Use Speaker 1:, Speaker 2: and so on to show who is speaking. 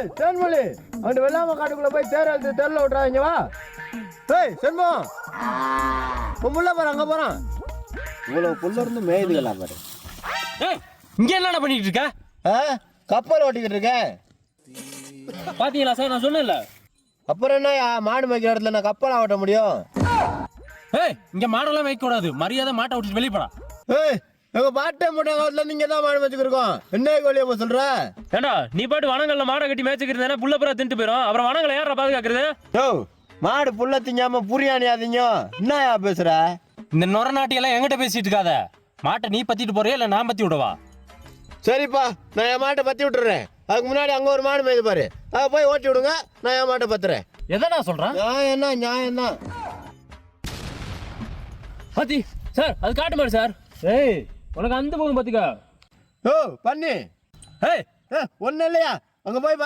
Speaker 1: ஏய் தேன்மொழி அங்க வெள்ளாம காட்டுக்குள்ள போய் தேர் எழுத்து தெருல விட்டுறாங்க வா. ஏய் செண்பகம் உன் புள்ள பாரு அங்க போறான். இவ்வளவு புள்ள இருந்து மேயுதுங்களா பாரு.
Speaker 2: இங்க என்னடா பண்ணிட்டு இருக்க?
Speaker 1: கப்பல் ஓட்டிக்கிட்டு இருக்கேன்.
Speaker 2: பாத்தீங்களா சார், நான் சொன்னேன்ல.
Speaker 1: அப்புறம் என்னயா மாடு மேய்க்கிற இடத்துல நான் கப்பல் ஓட்ட முடியும்?
Speaker 2: இங்க மாடெல்லாம் வைக்க கூடாது, மரியாதை மாட்டை விட்டு வெளியே போடா.
Speaker 1: எங்க பாட்டை மூட்டை காலத்துல நீங்க தான் மாடு மேய்ச்சிருக்கோம். என்ன வெளியே போய் சொல்ற?
Speaker 2: ஏண்டா நீ பாட்டு வனங்கள்ல மாடை கட்டி மேய்ச்சிக்கிறதுனா புள்ள புறா தின்ட்டு போயிடும். அப்புறம் வனங்களை யாரா பாதுகாக்கிறது?
Speaker 1: மாடு புள்ள திங்காம புரியாணியாதீங்க. என்னயா பேசுற?
Speaker 2: இந்த நொர நாட்டியெல்லாம் எங்கிட்ட பேசிட்டு இருக்காத. மாட்டை நீ பத்திட்டு போறியா இல்ல நான் பத்தி விடவா?
Speaker 1: சரிப்பா, நான் என் மாட்டை பத்தி விட்டுறேன். அதுக்கு முன்னாடி அங்க ஒரு மாடு மேய்து பாரு, அதை போய் ஓட்டி விடுங்க. நான் என் மாட்டை பத்துறேன்.
Speaker 2: எதனா சொல்றேன்?
Speaker 1: நியாயம் தான்.
Speaker 2: பாத்தி சார், அது காட்டு மாடு சார். உனக்கு அந்த போகும் பாத்துக்கா.
Speaker 1: பண்ணி ஒன்னும் இல்லையா? அங்க போய்